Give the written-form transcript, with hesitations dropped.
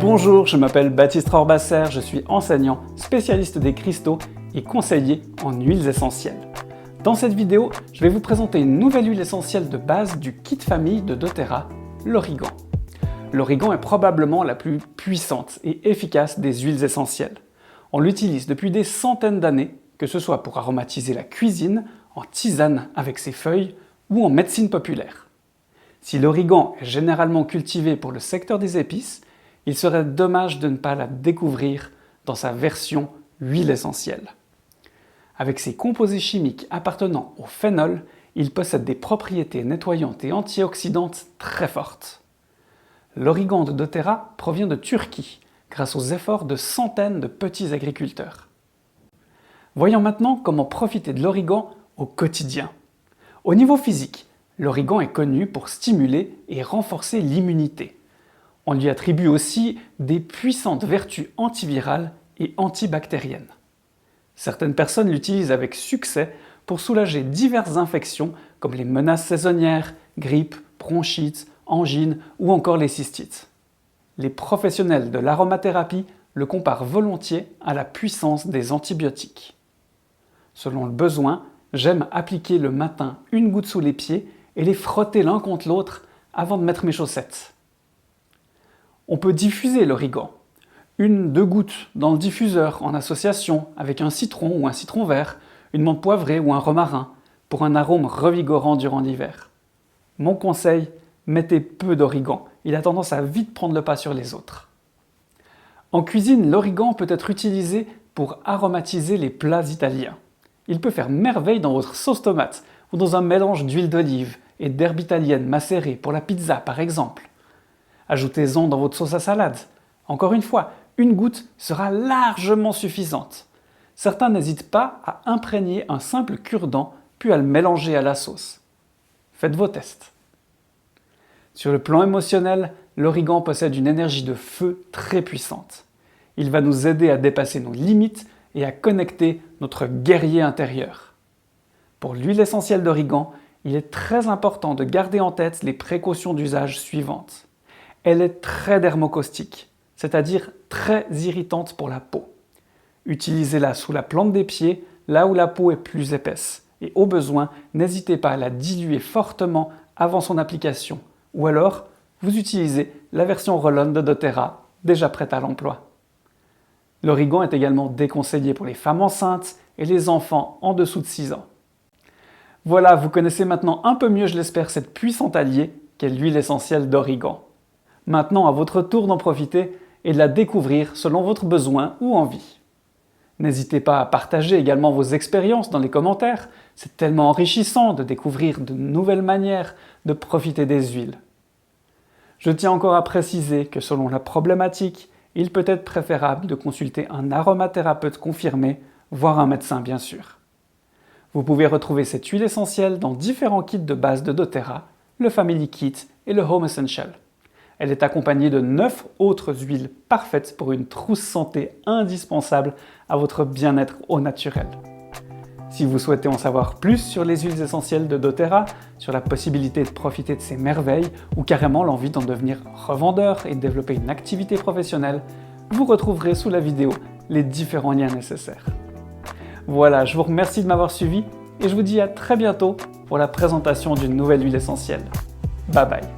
Bonjour, je m'appelle Baptiste Rorbasser, je suis enseignant, spécialiste des cristaux et conseiller en huiles essentielles. Dans cette vidéo, je vais vous présenter une nouvelle huile essentielle de base du kit famille de doTERRA, l'origan. L'origan est probablement la plus puissante et efficace des huiles essentielles. On l'utilise depuis des centaines d'années, que ce soit pour aromatiser la cuisine, en tisane avec ses feuilles ou en médecine populaire. Si l'origan est généralement cultivé pour le secteur des épices, il serait dommage de ne pas la découvrir dans sa version huile essentielle. Avec ses composés chimiques appartenant au phénol, il possède des propriétés nettoyantes et antioxydantes très fortes. L'origan de doTERRA provient de Turquie, grâce aux efforts de centaines de petits agriculteurs. Voyons maintenant comment profiter de l'origan au quotidien. Au niveau physique, l'origan est connu pour stimuler et renforcer l'immunité. On lui attribue aussi des puissantes vertus antivirales et antibactériennes. Certaines personnes l'utilisent avec succès pour soulager diverses infections comme les menaces saisonnières, grippe, bronchite, angine ou encore les cystites. Les professionnels de l'aromathérapie le comparent volontiers à la puissance des antibiotiques. Selon le besoin, j'aime appliquer le matin une goutte sous les pieds et les frotter l'un contre l'autre avant de mettre mes chaussettes. On peut diffuser l'origan. 1-2 gouttes dans le diffuseur en association avec un citron ou un citron vert, une menthe poivrée ou un romarin pour un arôme revigorant durant l'hiver. Mon conseil, mettez peu d'origan, il a tendance à vite prendre le pas sur les autres. En cuisine, l'origan peut être utilisé pour aromatiser les plats italiens. Il peut faire merveille dans votre sauce tomate ou dans un mélange d'huile d'olive et d'herbes italiennes macérées pour la pizza par exemple. Ajoutez-en dans votre sauce à salade. Encore une fois, 1 goutte sera largement suffisante. Certains n'hésitent pas à imprégner un simple cure-dent puis à le mélanger à la sauce. Faites vos tests. Sur le plan émotionnel, l'origan possède une énergie de feu très puissante. Il va nous aider à dépasser nos limites et à connecter notre guerrier intérieur. Pour l'huile essentielle d'origan, il est très important de garder en tête les précautions d'usage suivantes. Elle est très dermocaustique, c'est-à-dire très irritante pour la peau. Utilisez-la sous la plante des pieds, là où la peau est plus épaisse. Et au besoin, n'hésitez pas à la diluer fortement avant son application. Ou alors, vous utilisez la version roll-on de doTERRA, déjà prête à l'emploi. L'origan est également déconseillé pour les femmes enceintes et les enfants en dessous de 6 ans. Voilà, vous connaissez maintenant un peu mieux, je l'espère, cette puissante alliée qu'est l'huile essentielle d'origan. Maintenant, à votre tour d'en profiter et de la découvrir selon votre besoin ou envie. N'hésitez pas à partager également vos expériences dans les commentaires, c'est tellement enrichissant de découvrir de nouvelles manières de profiter des huiles. Je tiens encore à préciser que selon la problématique, il peut être préférable de consulter un aromathérapeute confirmé, voire un médecin bien sûr. Vous pouvez retrouver cette huile essentielle dans différents kits de base de doTERRA, le Family Kit et le Home Essential. Elle est accompagnée de 9 autres huiles parfaites pour une trousse santé indispensable à votre bien-être au naturel. Si vous souhaitez en savoir plus sur les huiles essentielles de doTERRA, sur la possibilité de profiter de ces merveilles ou carrément l'envie d'en devenir revendeur et de développer une activité professionnelle, vous retrouverez sous la vidéo les différents liens nécessaires. Voilà, je vous remercie de m'avoir suivi et je vous dis à très bientôt pour la présentation d'une nouvelle huile essentielle. Bye bye.